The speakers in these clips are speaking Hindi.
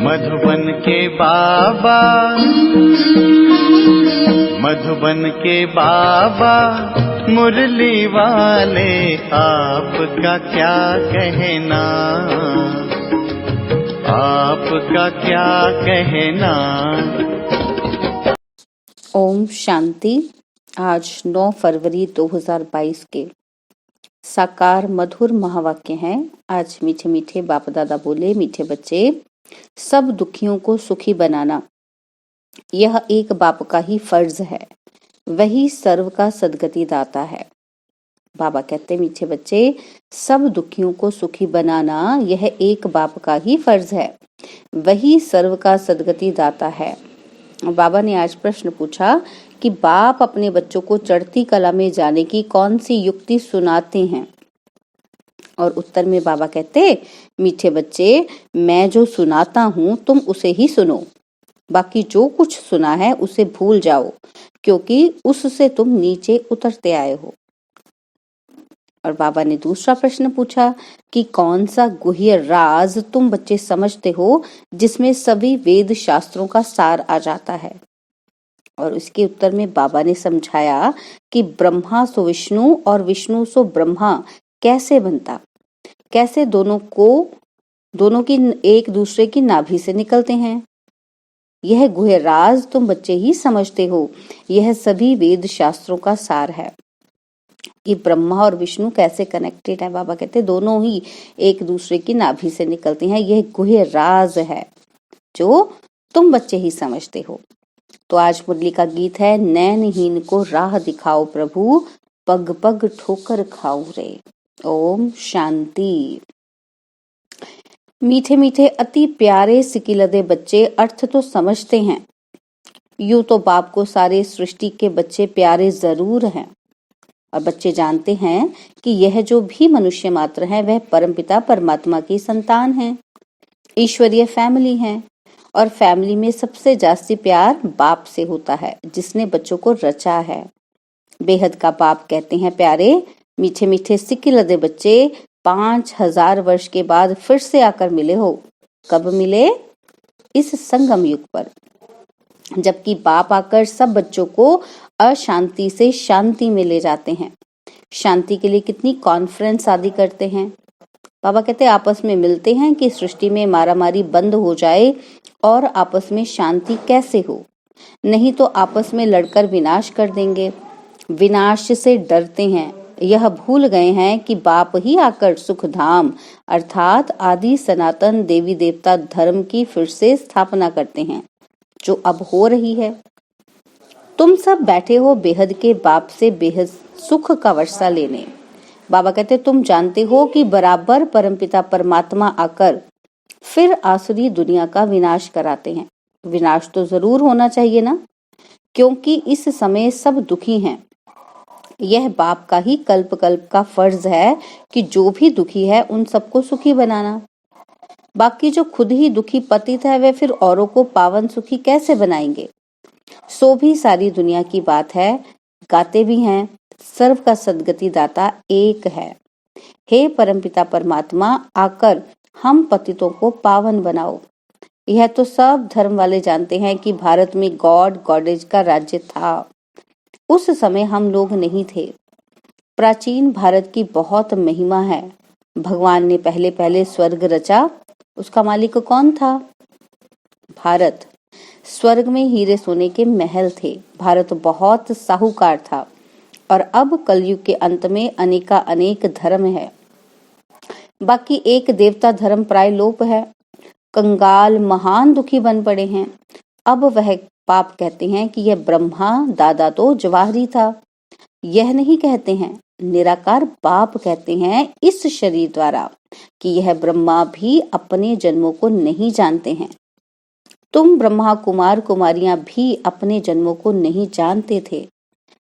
मधुबन के बाबा, मधुबन के बाबा मुरली वाले, आपका क्या कहना, आपका क्या कहना। ओम शांति। आज 9 फरवरी 2022 के साकार मधुर महावाक्य हैं। आज मीठे मीठे बाप दादा बोले, मीठे बच्चे, सब दुखियों को सुखी बनाना यह एक बाप का ही फर्ज है, वही सर्व का सद्गति दाता है। बाबा कहते, मीठे बच्चे, सब दुखियों को सुखी बनाना यह एक बाप का ही फर्ज है, वही सर्व का सद्गति दाता है। बाबा ने आज प्रश्न पूछा कि बाप अपने बच्चों को चढ़ती कला में जाने की कौन सी युक्ति सुनाते हैं। और उत्तर में बाबा कहते, मीठे बच्चे, मैं जो सुनाता हूँ तुम उसे ही सुनो, बाकी जो कुछ सुना है उसे भूल जाओ, क्योंकि उससे तुम नीचे उतरते आए हो। और बाबा ने दूसरा प्रश्न पूछा कि कौन सा गुह्य राज तुम बच्चे समझते हो जिसमें सभी वेद शास्त्रों का सार आ जाता है। और इसके उत्तर में बाबा ने समझाया कि ब्रह्मा सो विष्णु और विष्णु सो ब्रह्मा कैसे बनता, कैसे दोनों की एक दूसरे की नाभि से निकलते हैं। यह गुह्य राज तुम बच्चे ही समझते हो, यह सभी वेद शास्त्रों का सार है कि ब्रह्मा और विष्णु कैसे कनेक्टेड है। बाबा कहते दोनों ही एक दूसरे की नाभि से निकलते हैं, यह गुह्य राज है जो तुम बच्चे ही समझते हो। तो आज मुरली का गीत है, नैनहीन को राह दिखाओ प्रभु, पग पग ठोकर खाओ रे। ओम शांति। मीठे मीठे अति प्यारे सिकिलदे बच्चे अर्थ तो समझते हैं। यूं तो बाप को सारे सृष्टि के बच्चे प्यारे जरूर हैं, और बच्चे जानते हैं कि यह जो भी मनुष्य मात्र है वह परमपिता परमात्मा की संतान है, ईश्वरीय फैमिली है। और फैमिली में सबसे जास्ती प्यार बाप से होता है जिसने बच्चों को रचा है। बेहद का बाप कहते हैं, प्यारे मीठे मीठे सिकिलदे बच्चे, 5000 वर्ष के बाद फिर से आकर मिले हो। कब मिले? इस संगम युग पर, जबकि बाप आकर सब बच्चों को अशांति से शांति में ले जाते हैं। शांति के लिए कितनी कॉन्फ्रेंस आदि करते हैं। बाबा कहते आपस में मिलते हैं कि सृष्टि में मारामारी बंद हो जाए, और आपस में शांति कैसे हो, नहीं तो आपस में लड़कर विनाश कर देंगे। विनाश से डरते हैं, यह भूल गए हैं कि बाप ही आकर सुख धाम अर्थात आदि सनातन देवी देवता धर्म की फिर से स्थापना करते हैं, जो अब हो रही है। तुम सब बैठे हो बेहद के बाप से बेहद सुख का वर्षा लेने। बाबा कहते तुम जानते हो कि बराबर परमपिता परमात्मा आकर फिर आसुरी दुनिया का विनाश कराते हैं। विनाश तो जरूर होना चाहिए ना, क्योंकि इस समय सब दुखी हैं। यह बाप का ही कल्प कल्प का फर्ज है कि जो भी दुखी है उन सबको सुखी बनाना। बाकी जो खुद ही दुखी पतित है वे फिर औरों को पावन सुखी कैसे बनाएंगे। सो भी सारी दुनिया की बात है, गाते भी हैं, सर्व का सद्गति दाता एक है। हे परमपिता परमात्मा, आकर हम पतितों को पावन बनाओ। यह तो सब धर्म वाले जानते हैं कि भारत में गॉड गॉडेज का राज्य था। उस समय हम लोग नहीं थे। प्राचीन भारत की बहुत महिमा है। भगवान ने पहले पहले स्वर्ग रचा, उसका मालिक कौन था? भारत। स्वर्ग में हीरे सोने के महल थे। भारत बहुत साहूकार था। और अब कलयुग के अंत में अनेका अनेक धर्म है, बाकी एक देवता धर्म प्राय लोप है। कंगाल महान दुखी बन पड़े हैं। अब वह पाप कहते हैं कि यह ब्रह्मा दादा तो जवाहरी था। यह नहीं कहते हैं, निराकार बाप कहते हैं इस शरीर द्वारा कि यह ब्रह्मा भी अपने जन्मों को नहीं जानते हैं। तुम ब्रह्मा कुमार कुमारियां भी अपने जन्मों को नहीं जानते थे।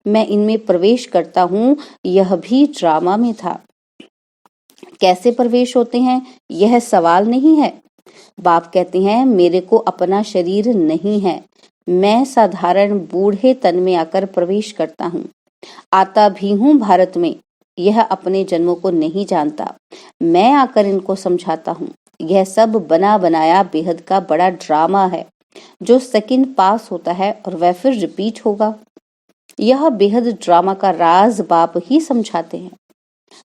मैं इनमें प्रवेश करता हूँ, यह भी ड्रामा में था। कैसे प्रवेश होते हैं यह सवाल नहीं है। बाप कहते हैं मेरे को अपना शरीर नहीं है, मैं साधारण बूढ़े तन में आकर प्रवेश करता हूँ। आता भी हूँ भारत में, यह अपने जन्मों को नहीं जानता। मैं आकर इनको समझाता हूँ। यह सब बना बनाया बेहद का बड़ा ड्रामा है जो सेकंड पास होता है और वह फिर रिपीट होगा। यह बेहद ड्रामा का राज बाप ही समझाते हैं।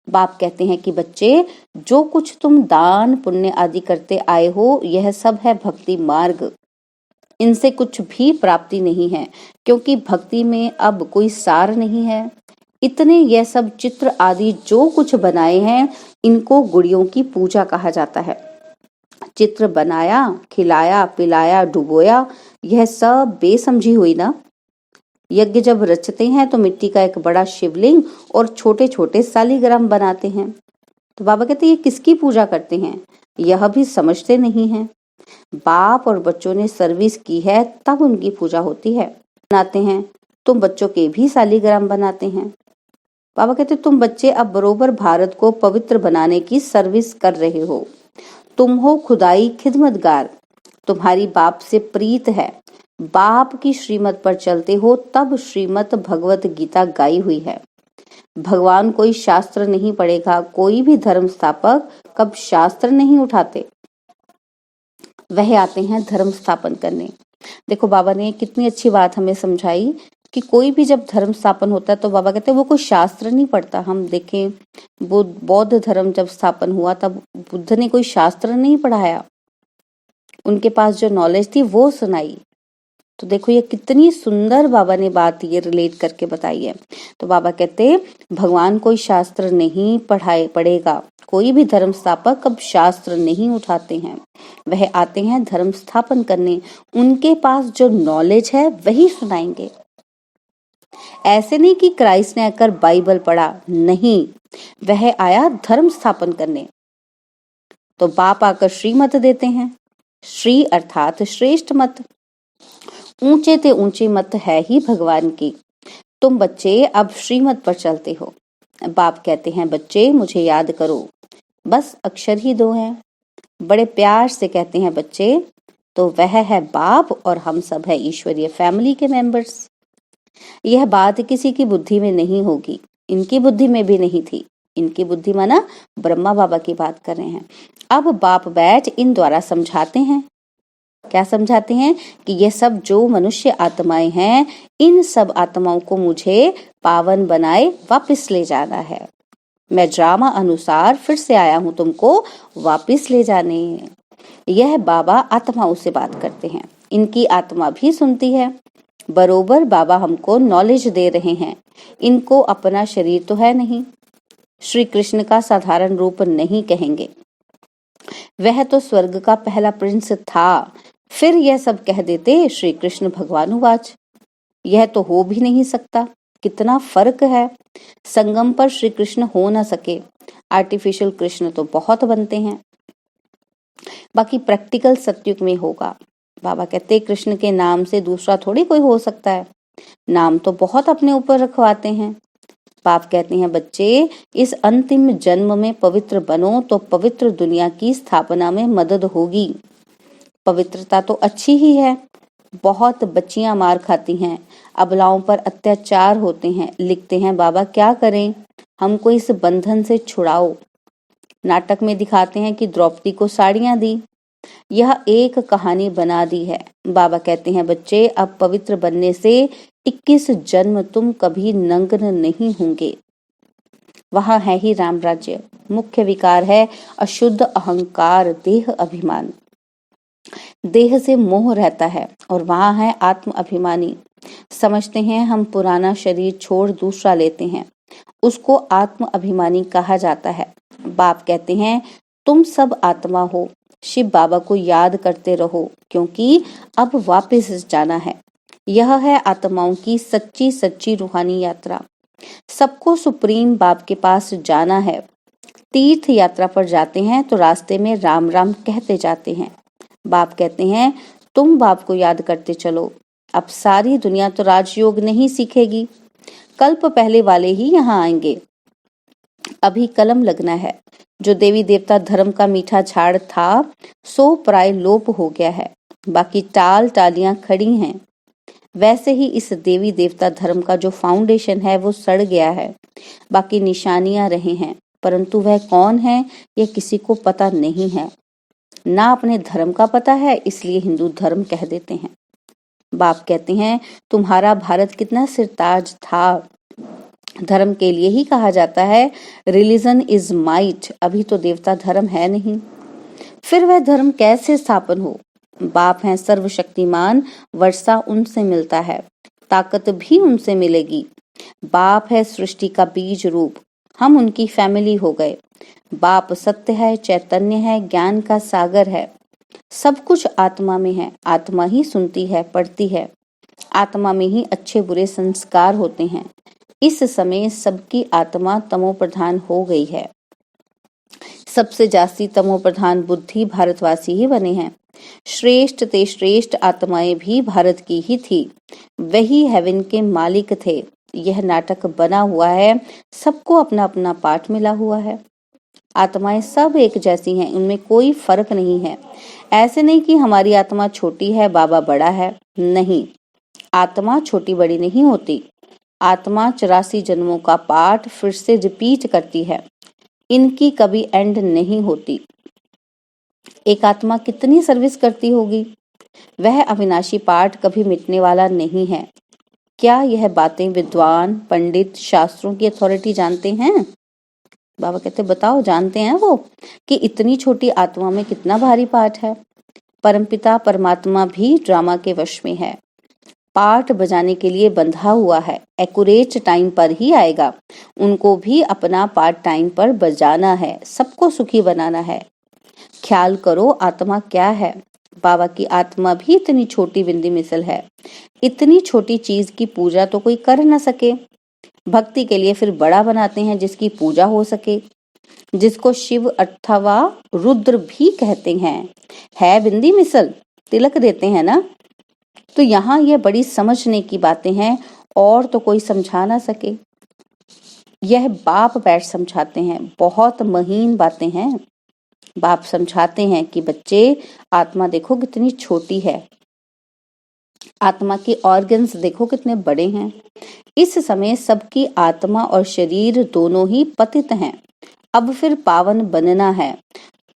बाप कहते हैं कि बच्चे, जो कुछ तुम दान पुण्य आदि करते आए हो यह सब है भक्ति मार्ग। इनसे कुछ भी प्राप्ति नहीं है, क्योंकि भक्ति में अब कोई सार नहीं है। इतने यह सब चित्र आदि जो कुछ बनाए हैं इनको गुड़ियों की पूजा कहा जाता है। चित्र बनाया, खिलाया, पिलाया, डुबोया, यह सब बेसमझी हुई ना। यज्ञ जब रचते हैं तो मिट्टी का एक बड़ा शिवलिंग और छोटे छोटे सालीग्राम बनाते हैं। तो बाबा कहते हैं ये किसकी पूजा करते हैं, यह भी समझते नहीं हैं। बाप और बच्चों ने सर्विस की है तब उनकी पूजा होती है। बनाते हैं, तुम बच्चों के भी सालीग्राम बनाते हैं। बाबा कहते तुम बच्चे अब बरोबर भारत को पवित्र बनाने की सर्विस कर रहे हो। तुम हो खुदाई खिदमतगार, तुम्हारी बाप से प्रीत है। बाप की श्रीमत पर चलते हो तब श्रीमत भगवत गीता गाई हुई है। भगवान कोई शास्त्र नहीं पढ़ेगा, कोई भी धर्म स्थापक कब शास्त्र नहीं उठाते, वह आते हैं धर्म स्थापन करने। देखो बाबा ने कितनी अच्छी बात हमें समझाई कि कोई भी जब धर्म स्थापन होता है तो बाबा कहते हैं वो कोई शास्त्र नहीं पढ़ता। हम देखें बौद्ध धर्म जब स्थापन हुआ तब बुद्ध ने कोई शास्त्र नहीं पढ़ाया, उनके पास जो नॉलेज थी वो सुनाई। तो देखो ये कितनी सुंदर बाबा ने बात ये रिलेट करके बताई है। तो बाबा कहते भगवान कोई शास्त्र नहीं पढ़ेगा, कोई भी धर्म स्थापक कब शास्त्र नहीं उठाते हैं, वह आते हैं धर्म स्थापन करने। उनके पास जो नॉलेज है वही सुनाएंगे। ऐसे नहीं कि क्राइस्ट ने आकर बाइबल पढ़ा, नहीं, वह आया धर्म स्थापन करने। तो बाप आकर श्रीमत देते हैं। श्री अर्थात श्रेष्ठ मत, ऊंचे ते ऊंची मत है ही भगवान की। तुम बच्चे अब श्रीमत पर चलते हो। बाप कहते हैं बच्चे मुझे याद करो, बस अक्षर ही दो हैं। बड़े प्यार से कहते हैं बच्चे, तो वह है बाप और हम सब है ईश्वरीय फैमिली के मेंबर्स। यह बात किसी की बुद्धि में नहीं होगी, इनकी बुद्धि में भी नहीं थी। इनकी बुद्धि माना ब्रह्मा बाबा की बात कर रहे हैं। अब बाप बैठ इन द्वारा समझाते हैं। क्या समझाते हैं कि ये सब जो मनुष्य आत्माएं हैं, इन सब आत्माओं को मुझे पावन बनाए वापस ले जाना है। मैं ड्रामा अनुसार फिर से आया हूं तुमको वापस ले जाने। यह बाबा आत्माओं से बात करते हैं, इनकी आत्मा भी सुनती है। बरोबर बाबा हमको नॉलेज दे रहे हैं। इनको अपना शरीर तो है नहीं, श्री कृष्ण का साधारण रूप नहीं कहेंगे, वह तो स्वर्ग का पहला प्रिंस था। फिर यह सब कह देते श्री कृष्ण भगवानुवाच, यह तो हो भी नहीं सकता। कितना फर्क है, संगम पर श्री कृष्ण हो ना सके, आर्टिफिशियल कृष्ण तो बहुत बनते हैं, बाकी प्रैक्टिकल सत्युग में होगा। बाबा कहते कृष्ण के नाम से दूसरा थोड़ी कोई हो सकता है, नाम तो बहुत अपने ऊपर रखवाते हैं। बाप कहते हैं बच्चे इस अंतिम जन्म में पवित्र बनो तो पवित्र दुनिया की स्थापना में मदद होगी। पवित्रता तो अच्छी ही है, बहुत बच्चियां मार खाती हैं, अबलाओं पर अत्याचार होते हैं। लिखते हैं बाबा क्या करें, हमको इस बंधन से छुड़ाओ। नाटक में दिखाते हैं कि द्रौपदी को साड़ियां दी, यह एक कहानी बना दी है। बाबा कहते हैं बच्चे अब पवित्र बनने से 21 जन्म तुम कभी नग्न नहीं होंगे। वहां है ही राम राज्य। मुख्य विकार है अशुद्ध अहंकार, देह अभिमान। देह से मोह रहता है और वहां है आत्म अभिमानी। समझते हैं हम पुराना शरीर छोड़ दूसरा लेते हैं, उसको आत्म अभिमानी कहा जाता है। बाप कहते हैं तुम सब आत्मा हो, शिव बाबा को याद करते रहो, क्योंकि अब वापस जाना है। यह है आत्माओं की सच्ची सच्ची रूहानी यात्रा। सबको सुप्रीम बाप के पास जाना है। तीर्थ यात्रा पर जाते हैं तो रास्ते में राम राम कहते जाते हैं। बाप कहते हैं तुम बाप को याद करते चलो। अब सारी दुनिया तो राजयोग नहीं सीखेगी, कल्प पहले वाले ही यहाँ आएंगे। अभी कलम लगना है। जो देवी देवता धर्म का मीठा झाड़ था सो प्राय लोप हो गया है, बाकी टाल टालियां खड़ी हैं। वैसे ही इस देवी देवता धर्म का जो फाउंडेशन है वो सड़ गया है, बाकी निशानियां रहे हैं, परंतु वह कौन है यह किसी को पता नहीं है। ना अपने धर्म का पता है, इसलिए हिंदू धर्म कह देते हैं। बाप कहते हैं तुम्हारा भारत कितना सिरताज था, धर्म के लिए ही कहा जाता है रिलीजन इज माइट, अभी तो देवता धर्म है नहीं, फिर वह धर्म कैसे स्थापन हो। बाप हैं सर्वशक्तिमान, वर्षा उनसे मिलता है, ताकत भी उनसे मिलेगी। बाप है सृष्टि का बीज रूप, हम उनकी फैमिली हो गए। बाप सत्य है, चैतन्य है, ज्ञान का सागर है, सब कुछ आत्मा में है, आत्मा ही सुनती है, पढ़ती है, आत्मा में ही अच्छे बुरे संस्कार होते हैं। इस समय सबकी आत्मा तमो प्रधान हो गई है, सबसे जास्ती तमो प्रधान बुद्धि भारतवासी ही बने हैं। श्रेष्ठ ते श्रेष्ठ आत्माएं भी भारत की ही थी, वही हेवन के मालिक थे। यह नाटक बना हुआ है, सबको अपना अपना पाठ मिला हुआ है। आत्माएं सब एक जैसी हैं, उनमें कोई फर्क नहीं है। ऐसे नहीं कि हमारी आत्मा छोटी है, बाबा बड़ा है, नहीं, आत्मा छोटी बड़ी नहीं होती। आत्मा 84 जन्मों का पाठ फिर से रिपीट करती है, इनकी कभी एंड नहीं होती। एक आत्मा कितनी सर्विस करती होगी, वह अविनाशी पाठ कभी मिटने वाला नहीं है। क्या यह बातें विद्वान पंडित शास्त्रों की अथॉरिटी जानते हैं? बाबा कहते बताओ, जानते हैं वो कि इतनी छोटी आत्मा में कितना भारी पाठ है। परमपिता परमात्मा भी ड्रामा के वश में है, पाठ बजाने के लिए बंधा हुआ है, एक्यूरेट टाइम पर ही आएगा। उनको भी अपना पार्ट टाइम पर बजाना है, सबको सुखी बनाना है। ख्याल करो आत्मा क्या है। बाबा की आत्मा भी इतनी छोटी बिंदी मिसल है, इतनी छोटी चीज की पूजा तो कोई कर न सके। भक्ति के लिए फिर बड़ा बनाते हैं जिसकी पूजा हो सके, जिसको शिव अथवा रुद्र भी कहते हैं। है बिंदी मिसल, तिलक देते हैं ना। तो यहाँ यह बड़ी समझने की बातें हैं और तो कोई समझा ना सके। यह बाप बैठ समझाते हैं, बहुत महीन बातें हैं। बाप समझाते हैं कि बच्चे आत्मा देखो कितनी छोटी है, आत्मा के ऑर्गन्स देखो कितने बड़े हैं। इस समय सबकी आत्मा और शरीर दोनों ही पतित हैं, अब फिर पावन बनना है।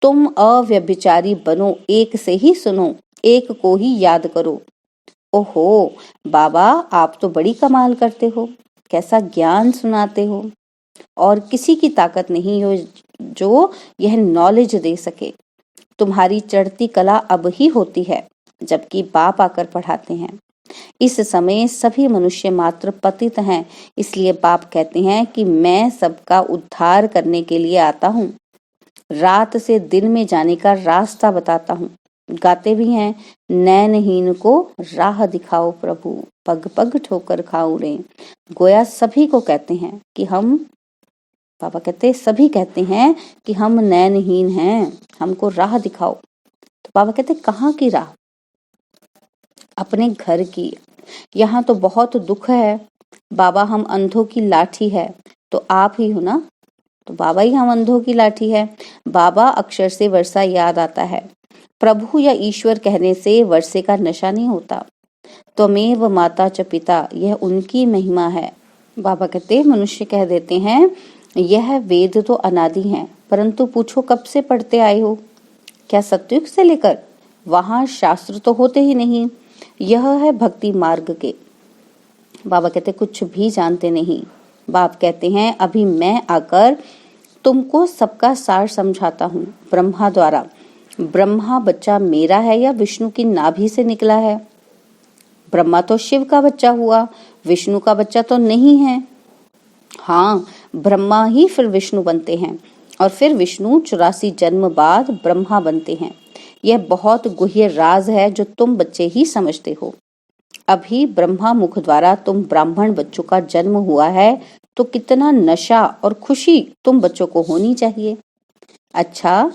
तुम अव्यभिचारी बनो, एक से ही सुनो, एक को ही याद करो। ओहो बाबा, आप तो बड़ी कमाल करते हो, कैसा ज्ञान सुनाते हो, और किसी की ताकत नहीं हो जो यह नॉलेज दे सके। तुम्हारी चढ़ती कला अब ही होती है, जबकि बाप आकर पढ़ाते हैं। इस समय सभी मनुष्य मात्र पतित हैं, इसलिए बाप कहते हैं कि मैं सबका उद्धार करने के लिए आता हूँ, रात से दिन में जाने का रास्ता बताता हूँ। गाते भी हैं, नैनहीन को राह दिखाओ प्रभु, पग पग ठोकर खाओ रे। गोया सभी को कहते हैं कि हम, बाबा कहते सभी कहते हैं कि हम नैनहीन हैं, हमको राह दिखाओ। तो बाबा कहते कहाँ की राह? अपने घर की। यहाँ तो बहुत दुख है बाबा, हम अंधों की लाठी है, तो आप ही हो ना। तो बाबा ही हम अंधों की लाठी है। बाबा अक्षर से वर्षा याद आता है, प्रभु या ईश्वर कहने से वर्षे का नशा नहीं होता। त्वमेव माता च पिता, यह उनकी महिमा है। बाबा कहते मनुष्य कह देते हैं यह वेद तो अनादि हैं, परंतु पूछो कब से पढ़ते आए हो? क्या सतयुग से लेकर? वहां शास्त्र तो होते ही नहीं, यह है भक्ति मार्ग के। बाबा कहते कुछ भी जानते नहीं। बाप कहते हैं अभी मैं आकर तुमको सबका सार समझाता हूँ। ब्रह्मा द्वारा, ब्रह्मा बच्चा मेरा है या विष्णु की नाभि से निकला है? ब्रह्मा तो शिव का बच्चा हुआ, विष्णु का बच्चा तो नहीं है। हाँ, ब्रह्मा ही फिर विष्णु बनते हैं और फिर विष्णु 84 जन्म बाद ब्रह्मा बनते हैं। यह बहुत गुह्य राज है जो तुम बच्चे ही समझते हो। अभी ब्रह्मा मुख द्वारा तुम ब्राह्मण बच्चों का जन्म हुआ है, तो कितना नशा और खुशी तुम बच्चों को होनी चाहिए। अच्छा,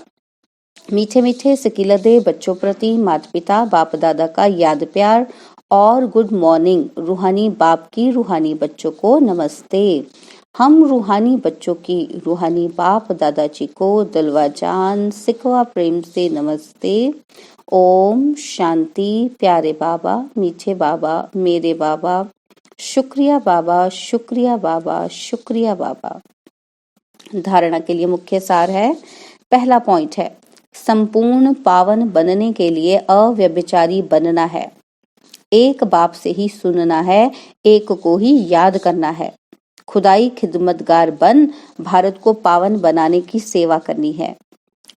मीठे मीठे सिकिलदे बच्चों प्रति माता पिता बाप दादा का याद प्यार और गुड मॉर्निंग। रूहानी बाप की रूहानी बच्चों को नमस्ते। हम रूहानी बच्चों की रूहानी बाप दादाजी को दिलवा जान सिकवा प्रेम से नमस्ते। ओम शांति। प्यारे बाबा, मीठे बाबा, मेरे बाबा, शुक्रिया बाबा, शुक्रिया बाबा, शुक्रिया बाबा। धारणा के लिए मुख्य सार है, पहला पॉइंट है संपूर्ण पावन बनने के लिए अव्यभिचारी बनना है। एक बाप से ही सुनना है, एक को ही याद करना है। खुदाई खिदमतगार बन भारत को पावन बनाने की सेवा करनी है।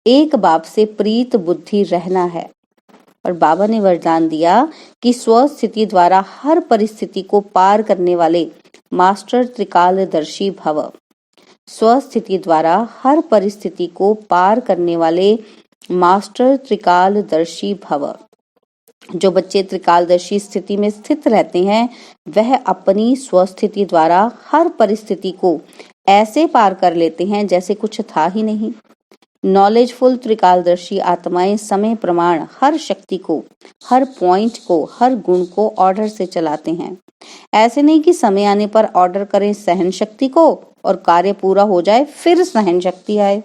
एक बाप से प्रीत बुद्धि रहना है। और बाबा ने वरदान दिया कि स्व स्थिति द्वारा हर परिस्थिति को पार करने वाले मास्टर त्रिकालदर्शी भव। स्व स्थिति द्वारा हर परिस्थिति को पार करने वाले मास्टर त्रिकालदर्शी भव। जो बच्चे त्रिकालदर्शी स्थिति में स्थित रहते हैं वह अपनी स्वस्थिति द्वारा हर परिस्थिति को ऐसे पार कर लेते हैं जैसे कुछ था ही नहीं। नॉलेजफुल त्रिकालदर्शी आत्माएं समय प्रमाण हर शक्ति को, हर पॉइंट को, हर गुण को ऑर्डर से चलाते हैं। ऐसे नहीं कि समय आने पर ऑर्डर करें सहन शक्ति को और कार्य पूरा हो जाए फिर सहन शक्ति आए।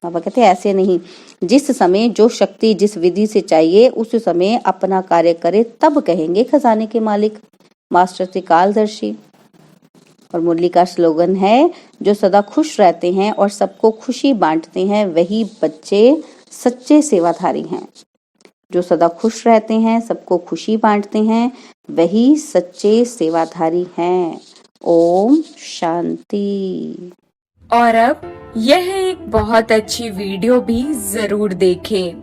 बाबा कहते हैं ऐसे नहीं, जिस समय जो शक्ति जिस विधि से चाहिए उस समय अपना कार्य करे तब कहेंगे खजाने के मालिक मास्टर त्रिकालदर्शी। और मुरली का स्लोगन है, जो सदा खुश रहते हैं और सबको खुशी बांटते हैं वही बच्चे सच्चे सेवाधारी हैं। जो सदा खुश रहते हैं, सबको खुशी बांटते हैं, वही सच्चे सेवाधारी हैं। ओम शांति। और अब यह एक बहुत अच्छी वीडियो भी जरूर देखें।